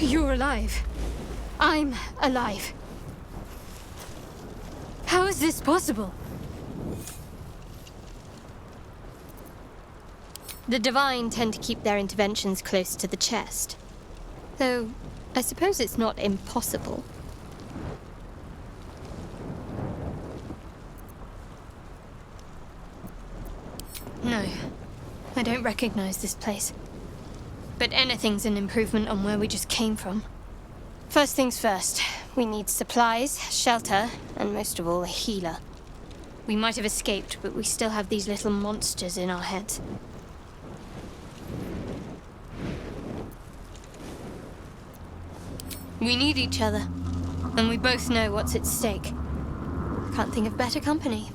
You're alive. I'm alive. How is this possible? The Divine tend to keep their interventions close to the chest. Though, I suppose it's not impossible. No, I don't recognize this place. But anything's an improvement on where we just came from. First things first, we need supplies, shelter, and most of all, a healer. We might have escaped, but we still have these little monsters in our heads. We need each other, and we both know what's at stake. Can't think of better company.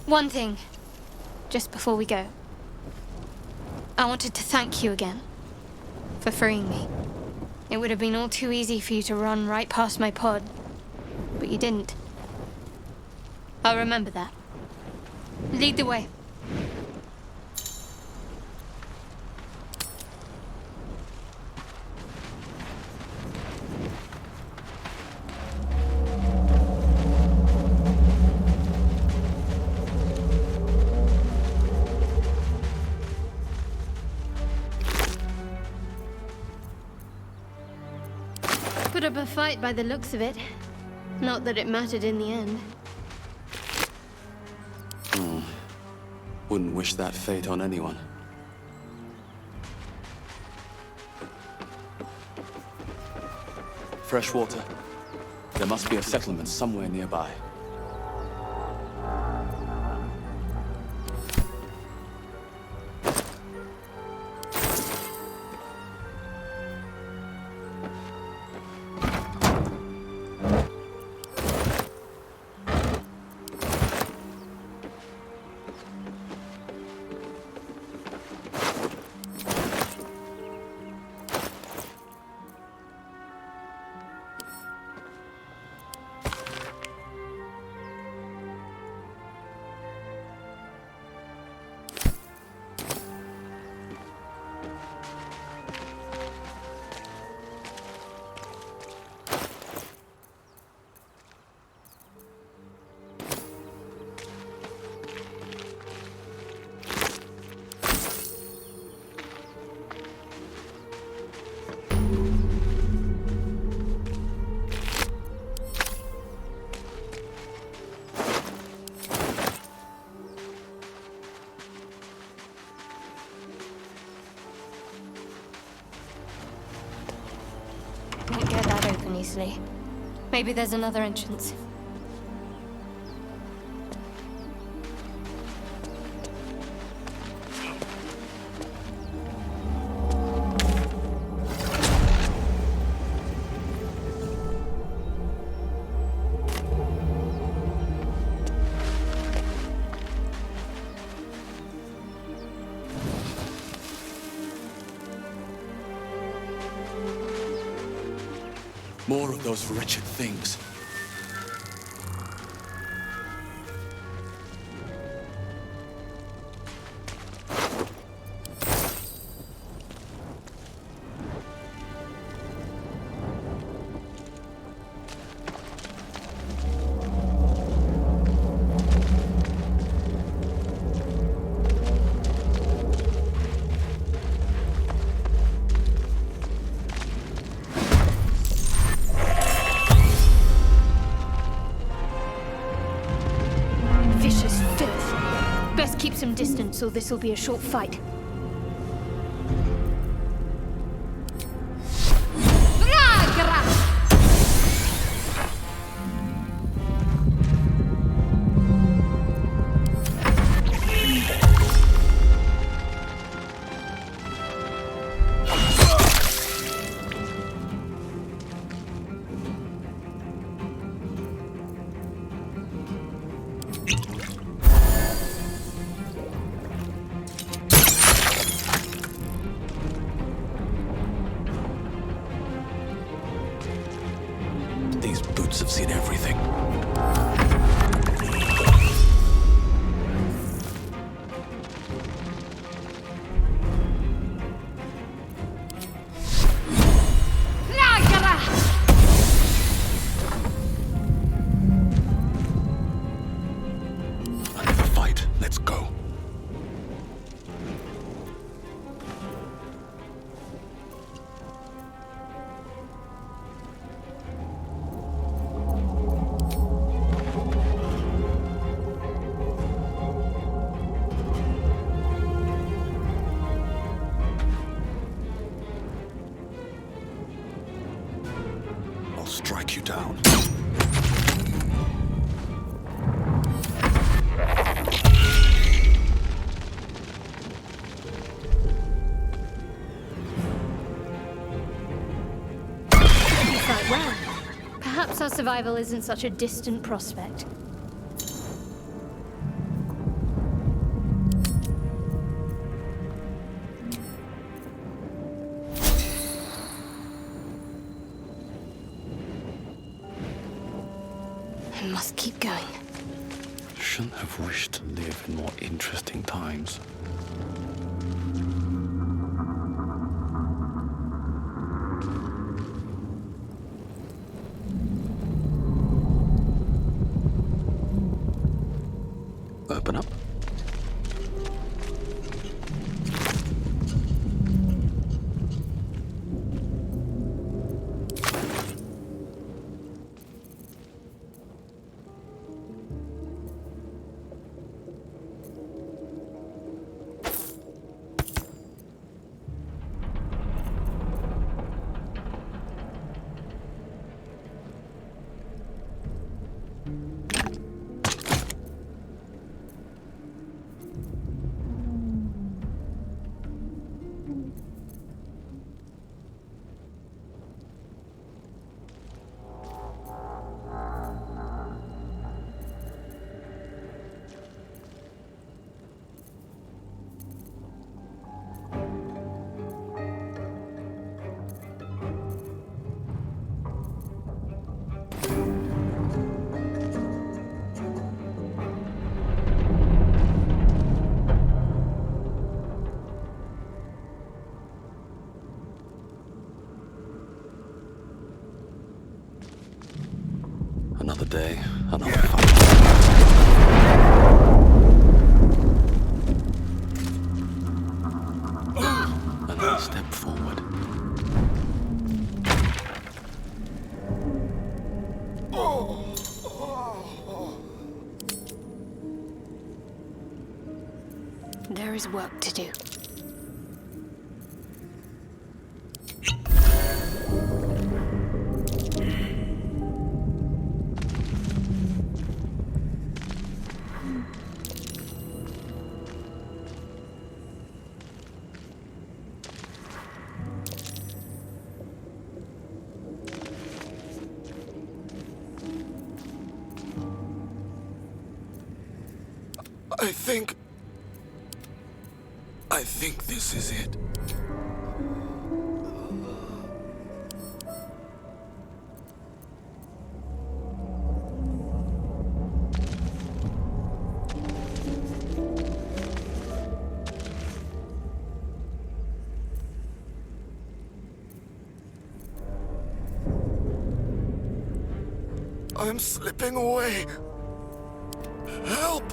One thing, just before we go. I wanted to thank you again for freeing me. It would have been all too easy for you to run right past my pod, but you didn't. I'll remember that. Lead the way. Put up a fight by the looks of it. Not that it mattered in the end. Wouldn't wish that fate on anyone. Fresh water. There must be a settlement somewhere nearby. Can't get that open easily. Maybe there's another entrance. More of those wretched things. Keep some distance, or this will be a short fight. These boots have seen everything. Quite well. Perhaps our survival isn't such a distant prospect. I must keep going. Shouldn't have wished to live in more interesting times. Open up. Another day, another fight. Another step forward. There is work to do. I think this is it. I'm slipping away. Help!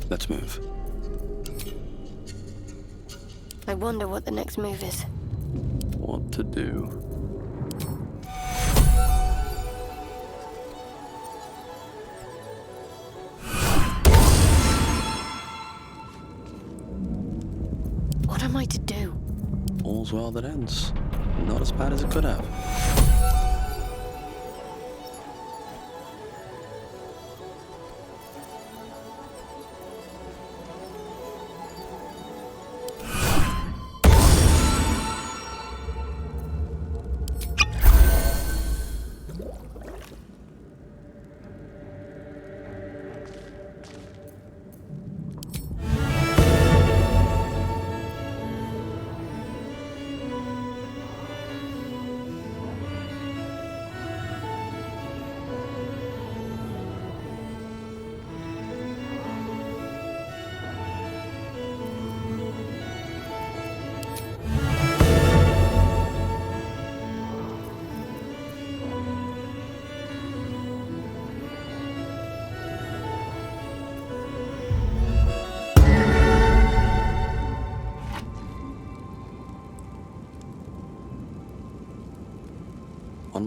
Let's move. I wonder what the next move is. What to do? What am I to do? All's well that ends. Not as bad as it could have.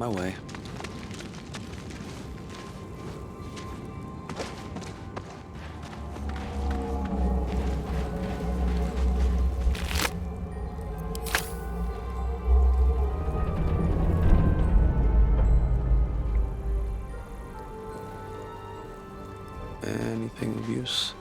On my way. Anything of use?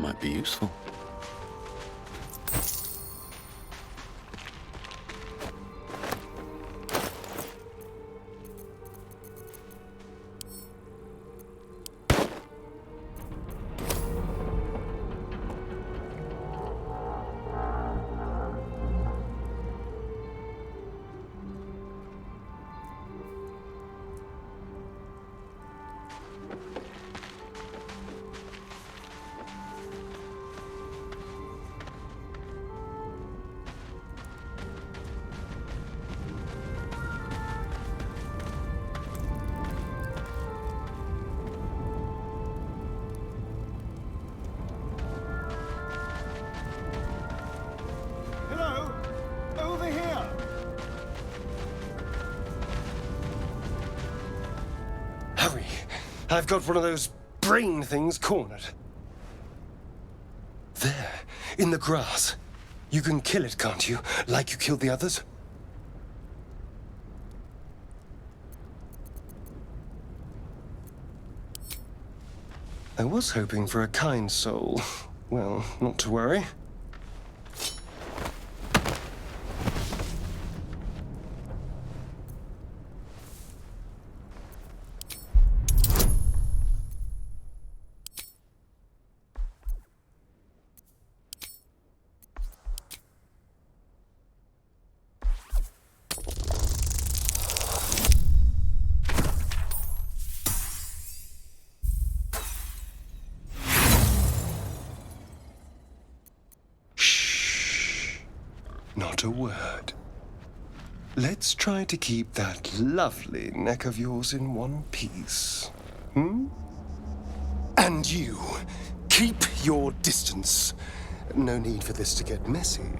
Might be useful. I've got one of those brain things cornered. There, in the grass. You can kill it, can't you? Like you killed the others? I was hoping for a kind soul. Well, not to worry. Not a word. Let's try to keep that lovely neck of yours in one piece. And you, keep your distance. No need for this to get messy.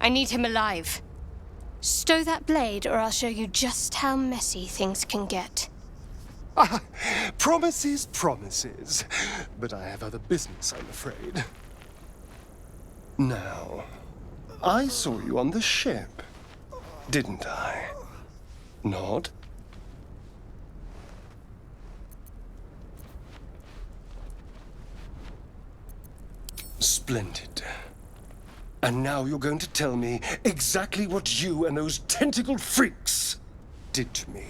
I need him alive. Stow that blade, or I'll show you just how messy things can get. Promises, promises. But I have other business, I'm afraid. Now, I saw you on the ship, didn't I? Nod? Splendid. And now you're going to tell me exactly what you and those tentacled freaks did to me.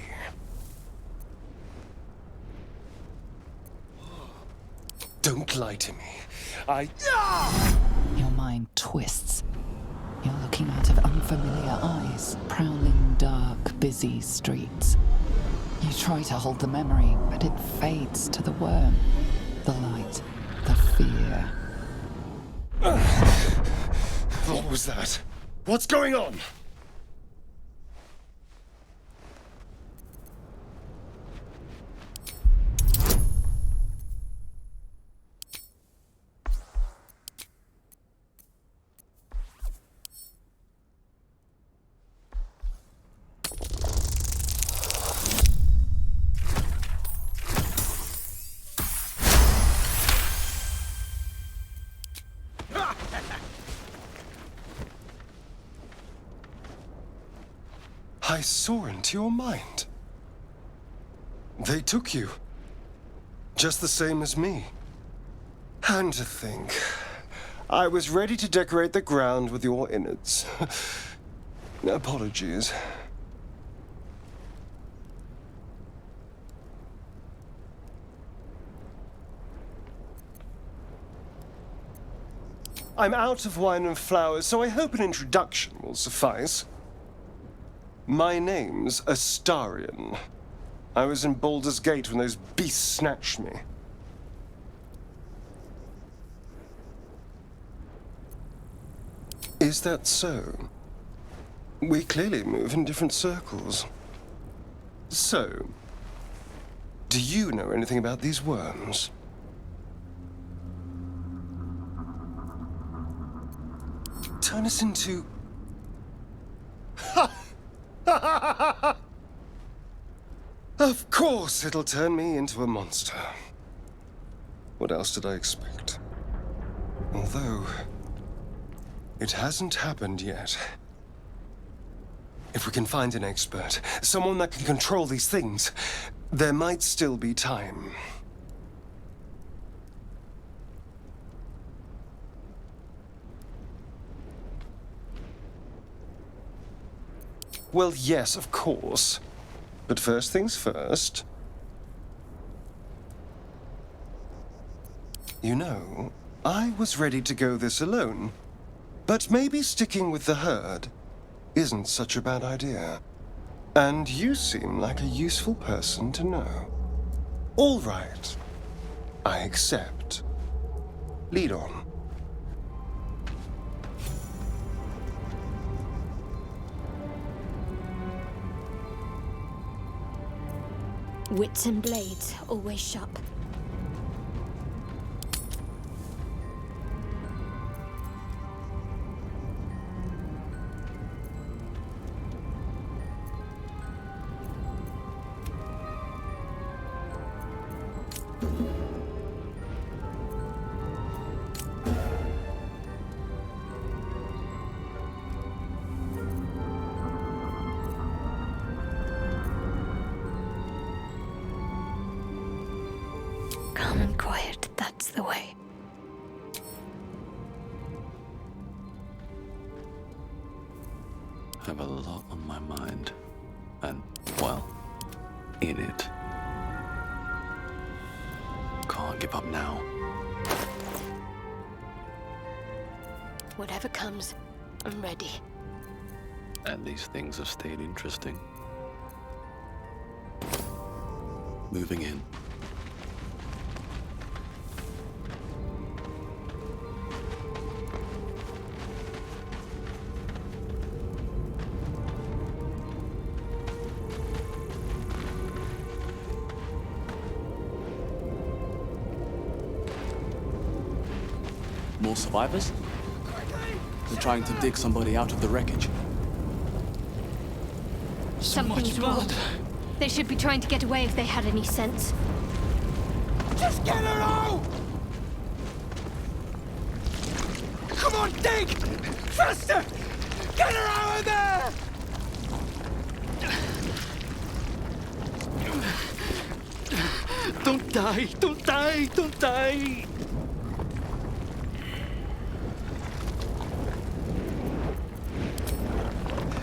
Don't lie to me. Your mind twists. You're looking out of unfamiliar eyes, prowling dark, busy streets. You try to hold the memory, but it fades to the worm, the light, the fear. What was that? What's going on? I saw into your mind. They took you. Just the same as me. And to think, I was ready to decorate the ground with your innards. Apologies. I'm out of wine and flowers, so I hope an introduction will suffice. My name's Astarion. I was in Baldur's Gate when those beasts snatched me. Is that so? We clearly move in different circles. So, do you know anything about these worms? Turn us into... Of course it'll turn me into a monster. What else did I expect? Although, it hasn't happened yet. If we can find an expert, someone that can control these things, there might still be time. Well, yes, of course. But first things first. You know, I was ready to go this alone. But maybe sticking with the herd isn't such a bad idea. And you seem like a useful person to know. All right. I accept. Lead on. Wits and blades, always sharp. Calm and quiet, that's the way. I have a lot on my mind. And, well, in it. Can't give up now. Whatever comes, I'm ready. And these things have stayed interesting. Moving in. More survivors? They're trying to dig somebody out of the wreckage. Something's wrong. They should be trying to get away if they had any sense. Just get her out! Come on, dig! Faster! Get her out of there! Don't die! Don't die! Don't die!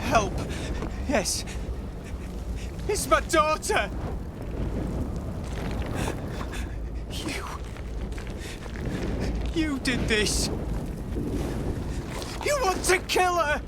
Help! Yes. It's my daughter! You did this! You want to kill her!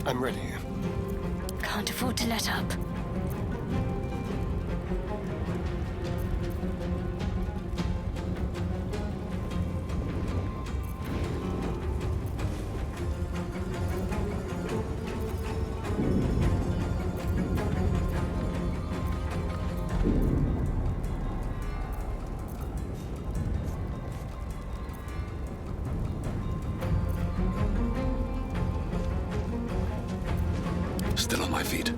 I'm ready. Can't afford to let up. Still on my feet.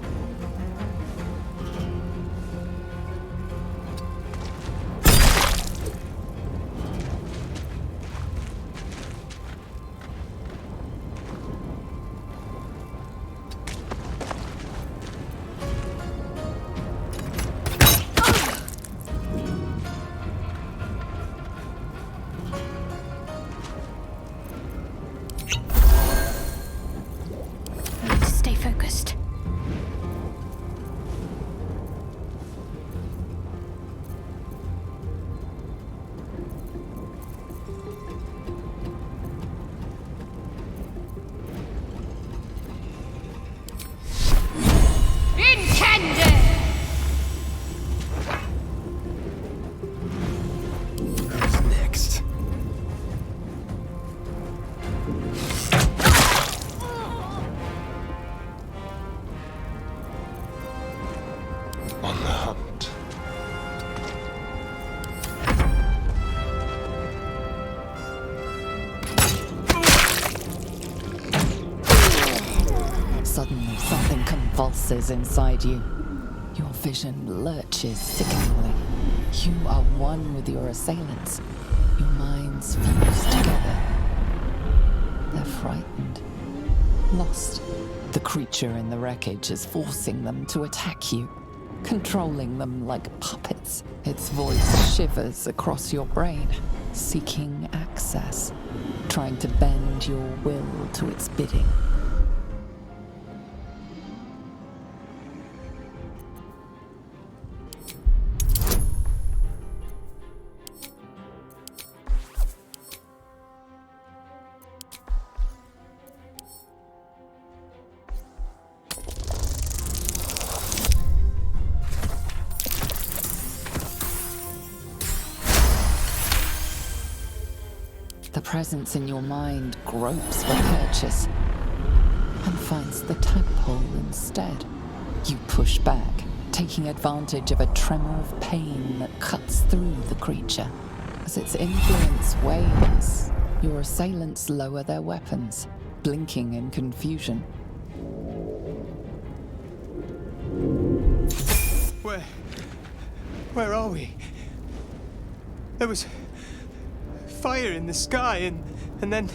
on the hunt. Suddenly, something convulses inside you. Your vision lurches sickeningly. You are one with your assailants. Your minds fuse together. They're frightened, lost. The creature in the wreckage is forcing them to attack you, controlling them like puppets. Its voice shivers across your brain, seeking access, trying to bend your will to its bidding. The presence in your mind gropes for purchase and finds the tadpole instead. You push back, taking advantage of a tremor of pain that cuts through the creature. As its influence wanes, your assailants lower their weapons, blinking in confusion. Where are we? There was fire in the sky and then...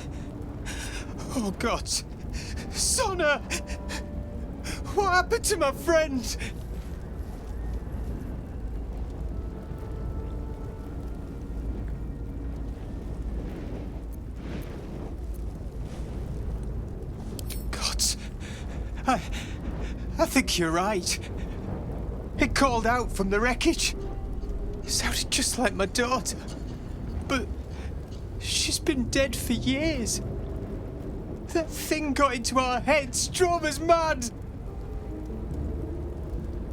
Oh God! Sona! What happened to my friend? God, I think you're right. It called out from the wreckage. It sounded just like my daughter. But she's been dead for years. That thing got into our heads, drove us mad.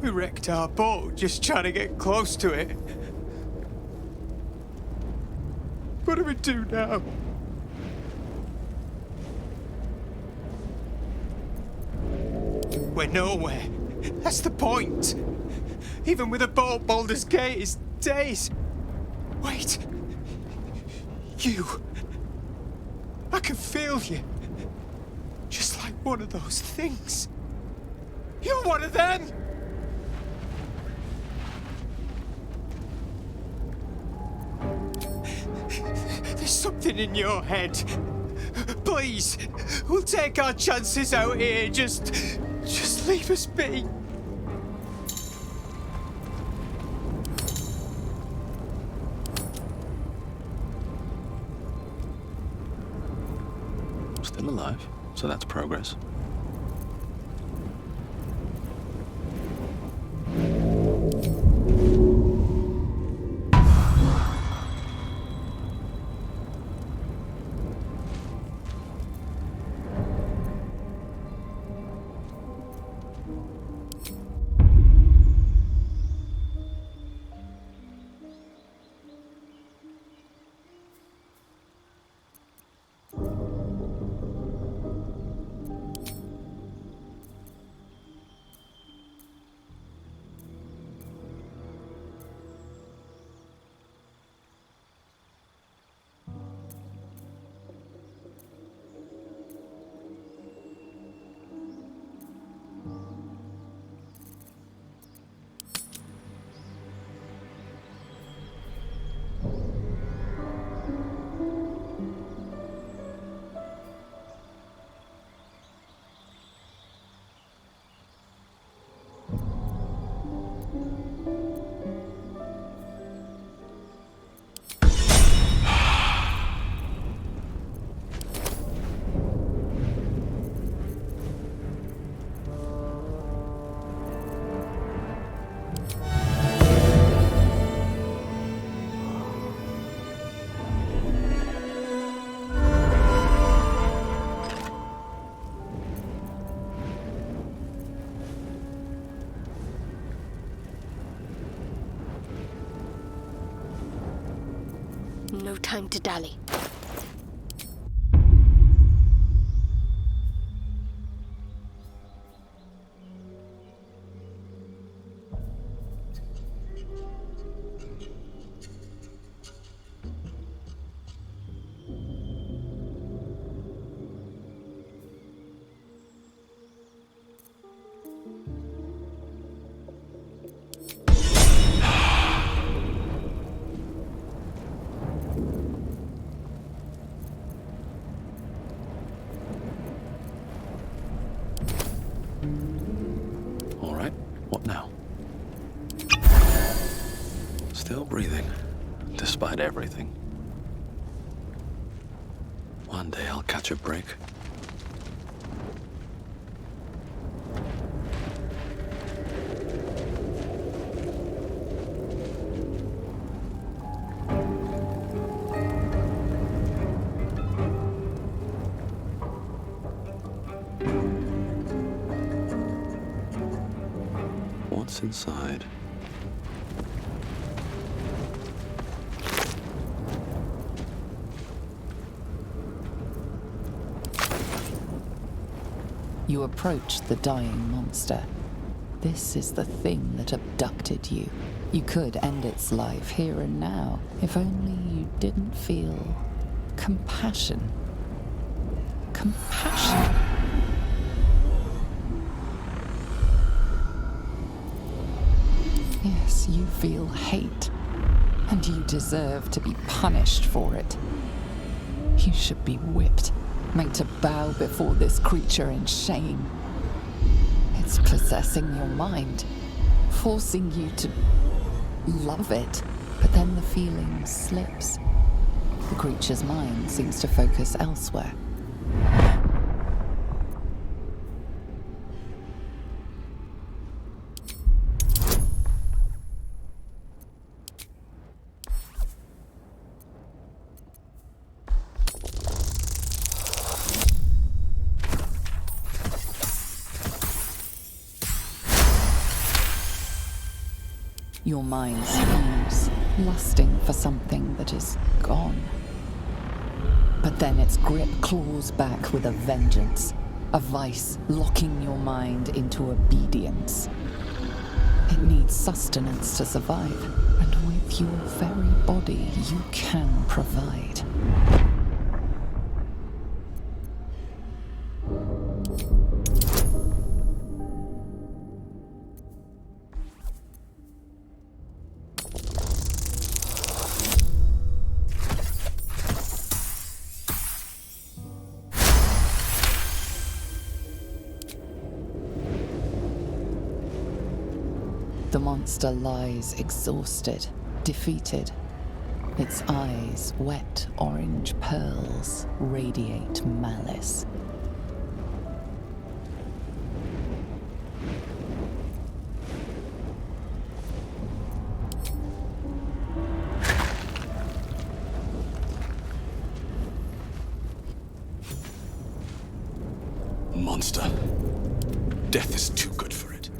We wrecked our boat just trying to get close to it. What do we do now? We're nowhere. That's the point. Even with a boat, Baldur's Gate is days. Wait. You. I can feel you. Just like one of those things. You're one of them! There's something in your head. Please, we'll take our chances out here. Just leave us be. Still alive, so that's progress. No time to dally. All right, what now? Still breathing, despite everything. One day I'll catch a break. What's inside? You approach the dying monster. This is the thing that abducted you. You could end its life here and now, if only you didn't feel compassion. Compassion. Yes, you feel hate, and you deserve to be punished for it. You should be whipped, made to bow before this creature in shame. It's possessing your mind, forcing you to love it, but then the feeling slips. The creature's mind seems to focus elsewhere. Your mind screams, lusting for something that is gone. But then its grip claws back with a vengeance, a vice locking your mind into obedience. It needs sustenance to survive, and with your very body you can provide. The monster lies exhausted, defeated. Its eyes, wet orange pearls, radiate malice. Monster. Death is too good for it.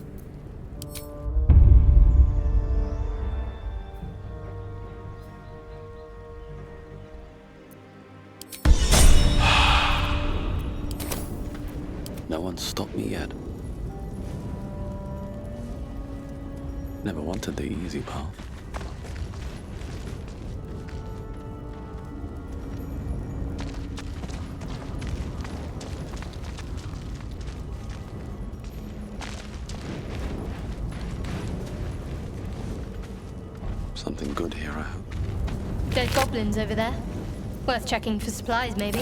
No one's stopped me yet. Never wanted the easy path. Something good here, I hope. There's goblins over there. Worth checking for supplies, maybe.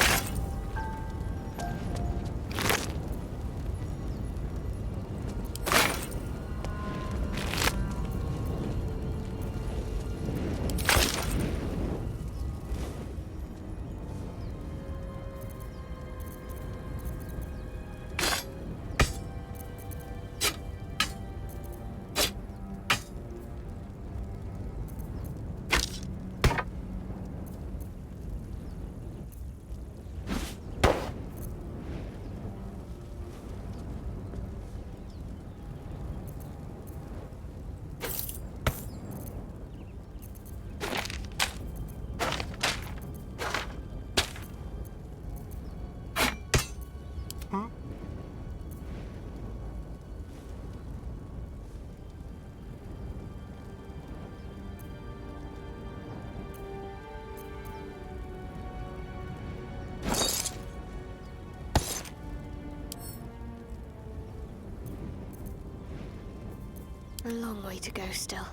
A long way to go still.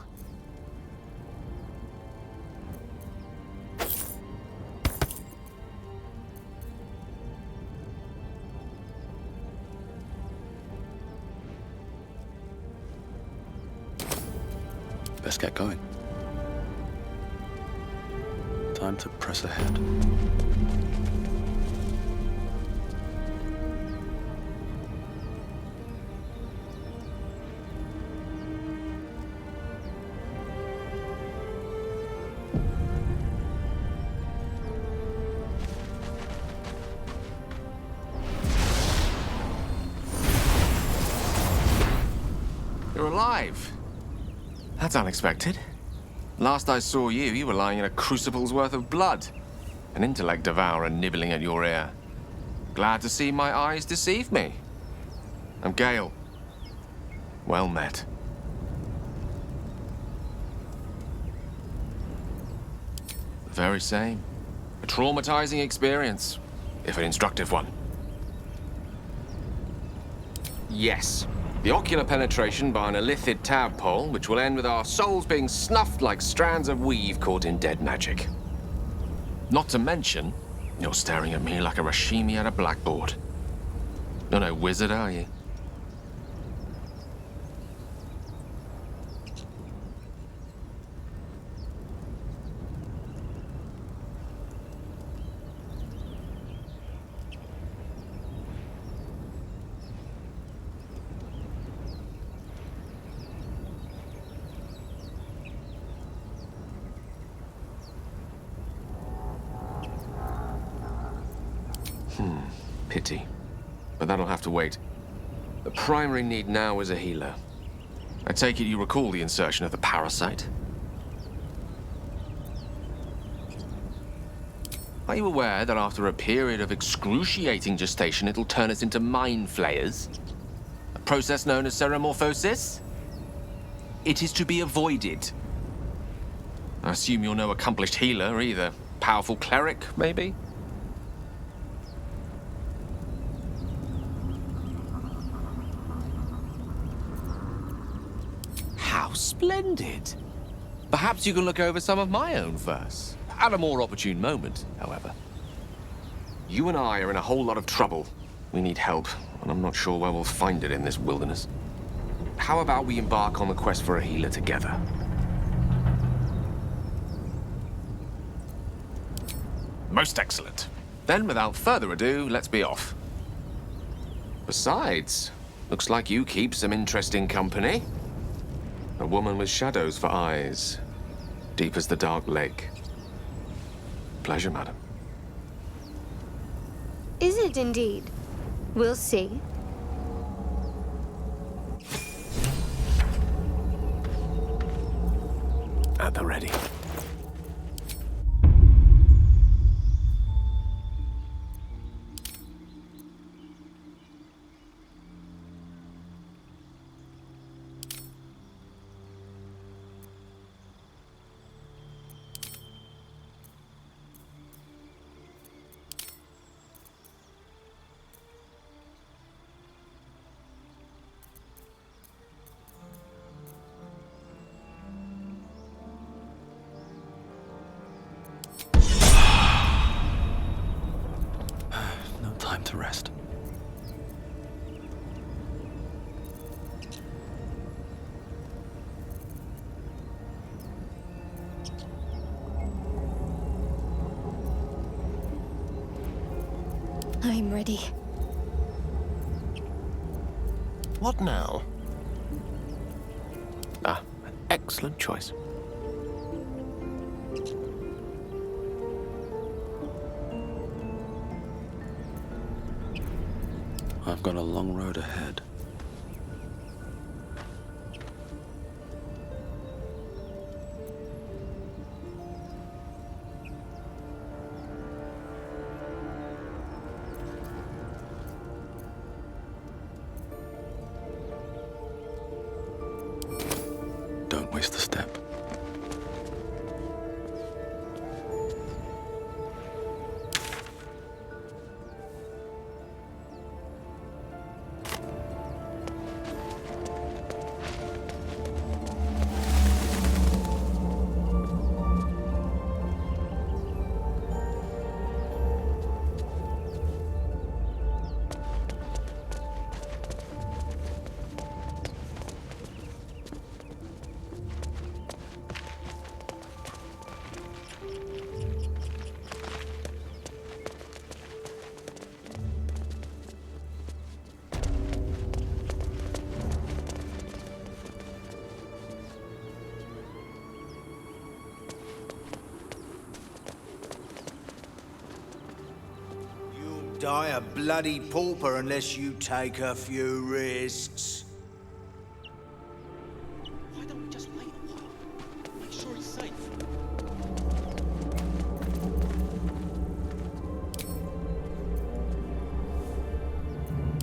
Let's get going. Time to press ahead. You're alive. That's unexpected. Last I saw you, you were lying in a crucible's worth of blood. An intellect devourer nibbling at your ear. Glad to see my eyes deceive me. I'm Gale. Well met. The very same. A traumatizing experience, if an instructive one. Yes. The ocular penetration by an illithid tadpole, which will end with our souls being snuffed like strands of weave caught in dead magic. Not to mention, you're staring at me like a Rashimi at a blackboard. You're no wizard, are you? Pity. But that'll have to wait. The primary need now is a healer. I take it you recall the insertion of the parasite? Are you aware that after a period of excruciating gestation, it'll turn us into mind flayers? A process known as ceremorphosis? It is to be avoided. I assume you're no accomplished healer either. Powerful cleric, maybe? How splendid. Perhaps you can look over some of my own first. At a more opportune moment, however. You and I are in a whole lot of trouble. We need help, and I'm not sure where we'll find it in this wilderness. How about we embark on the quest for a healer together? Most excellent. Then, without further ado, let's be off. Besides, looks like you keep some interesting company. A woman with shadows for eyes, deep as the dark lake. Pleasure, madam. Is it indeed? We'll see. At the ready. No time to rest. I'm ready. What now? Ah, an excellent choice. I've got a long road ahead. Don't waste a step. die a bloody pauper unless you take a few risks. Why don't we just wait a while? Make sure it's safe.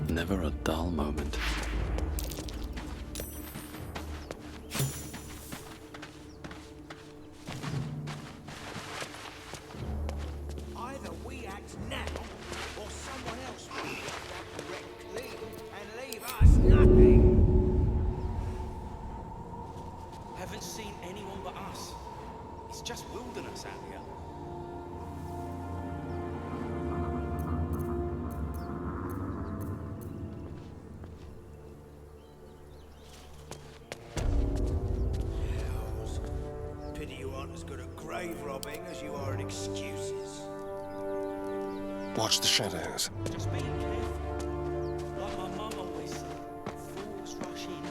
Never a dull moment. Either we act now, or someone else will get that wreck clean and leave us nothing. Haven't seen anyone but us. It's just wilderness out here. Pity you aren't as good at grave robbing as you are at excuses. Watch the shadows. Just being careful. Like my mum always said, fools rush in.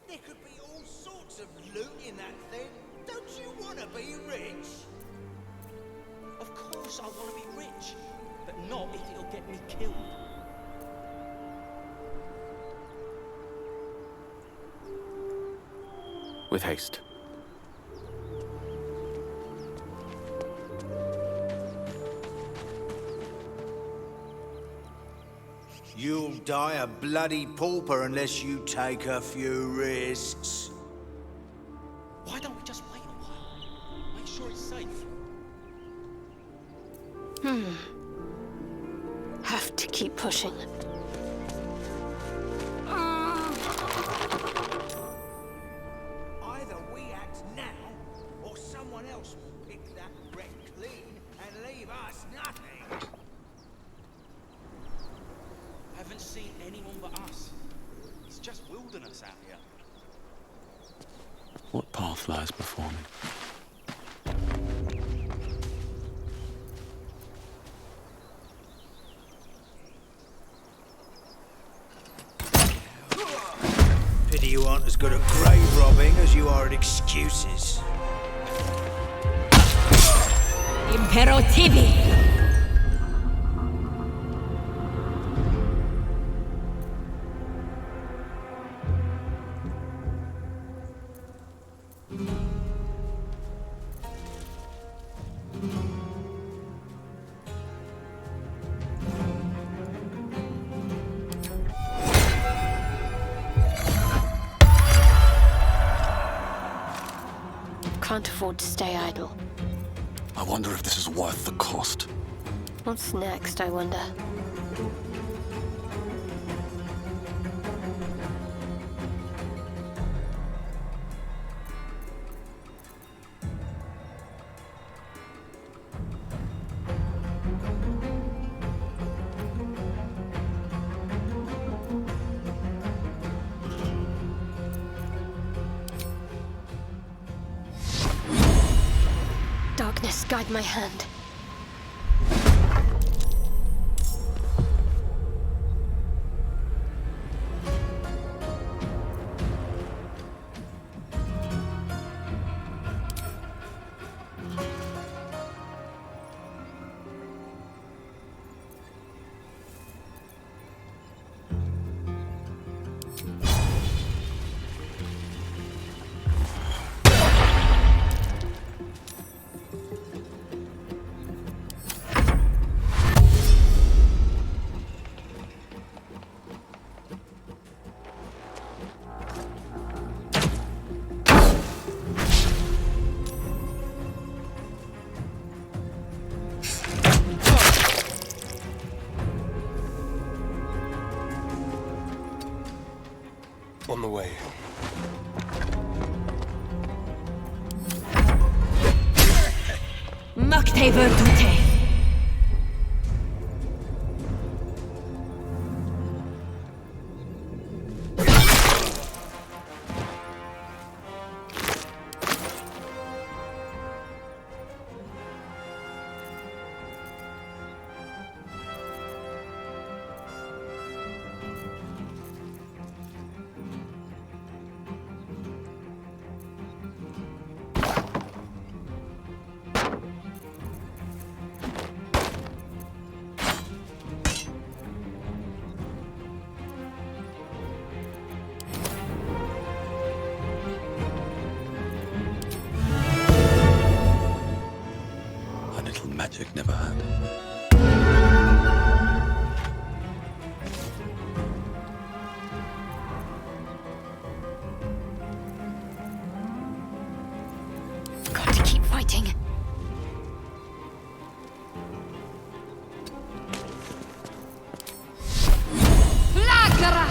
There could be all sorts of loot in that thing. Don't you want to be rich? Of course I want to be rich, but not if it'll get me killed. With haste. You'll die a bloody pauper unless you take a few risks. Why don't we just wait a while? Make sure it's safe. Have to keep pushing. Either we act now, or someone else will pick that wreck clean and leave us nothing. Haven't seen anyone but us. It's just wilderness out here. What path lies before me? Pity you aren't as good at grave robbing as you are at excuses. Impero Tibi! Can't afford to stay idle. I wonder if this is worth the cost. What's next, I wonder? Darkness, guide my hand. On the way. Makte Verdute! magic never had. Got to keep fighting. Flagra!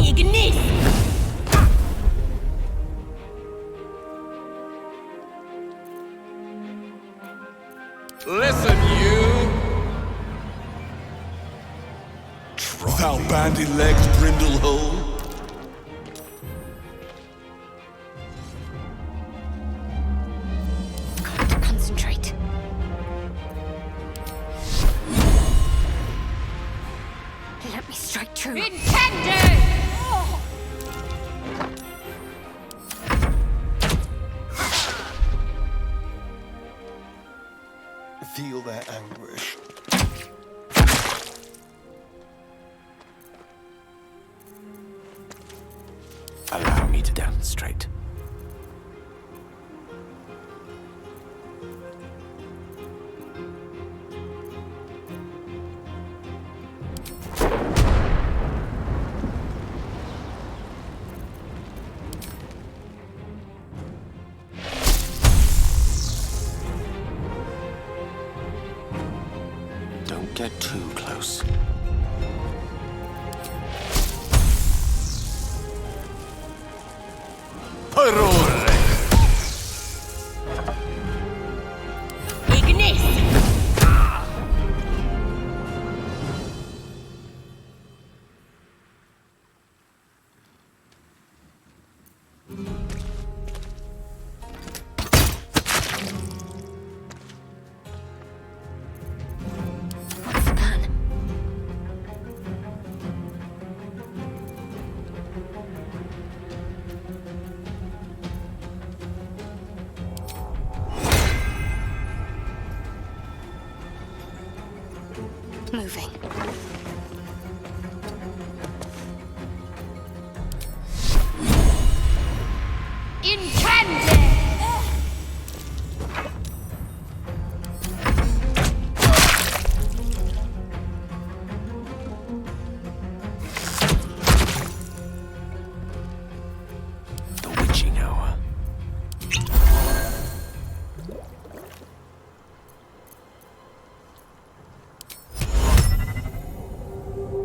Ignis! Listen, you! Thou bandy-legged brindle-hole. Got to concentrate. Let me strike true. Intended! Feel their anguish. Allow me to demonstrate. Don't get too close. Parole! Ignis! What's the plan? Moving. Intended! The witching hour.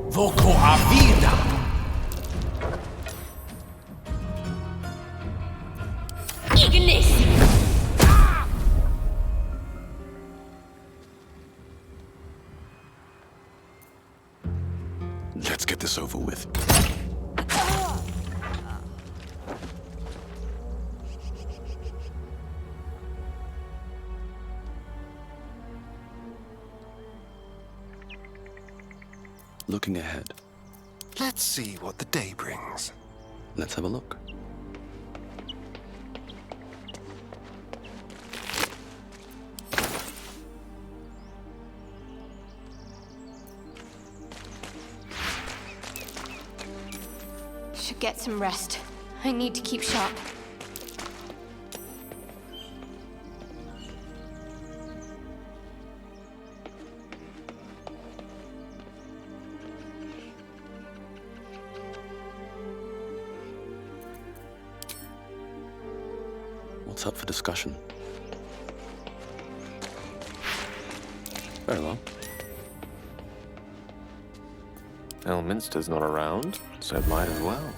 Voco a vida! Ignis! Let's get this over with. Looking ahead. Let's see what the day brings. Let's have a look. Should get some rest. I need to keep sharp. What's up for discussion? Very well. Elminster's not around, so it might as well.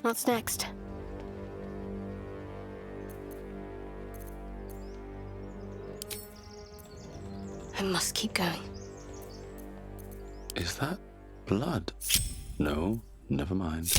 What's next? I must keep going. Is that blood? No, never mind.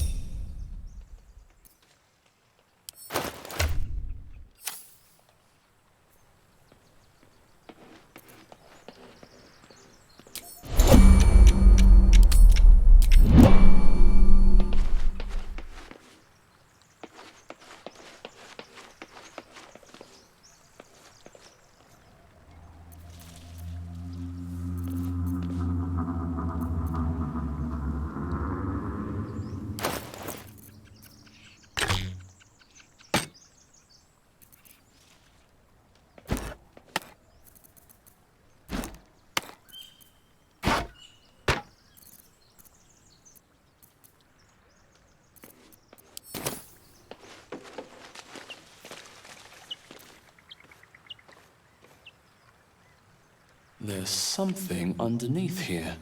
There's something underneath here.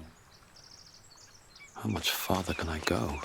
How much farther can I go?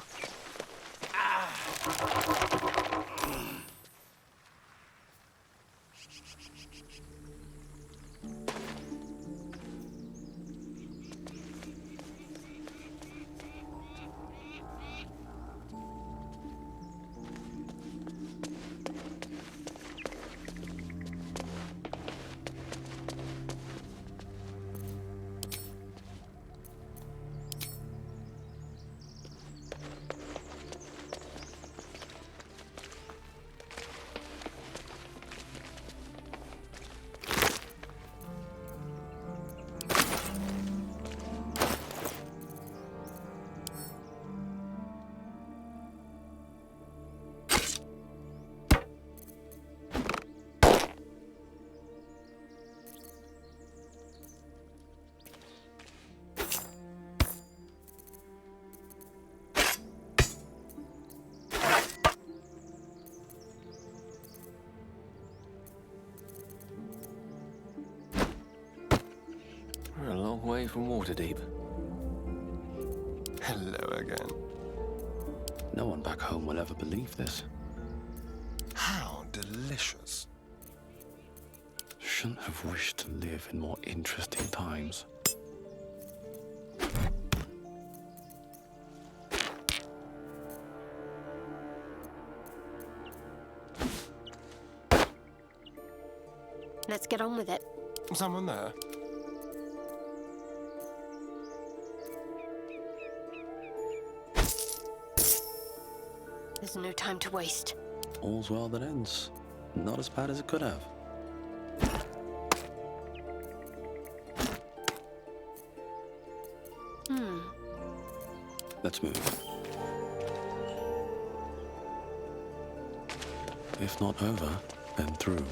We're a long way from Waterdeep. Hello again. No one back home will ever believe this. How delicious. Shouldn't have wished to live in more interesting times. Let's get on with it. Someone there? There's no time to waste. All's well that ends. Not as bad as it could have. Let's move. If not over, then through.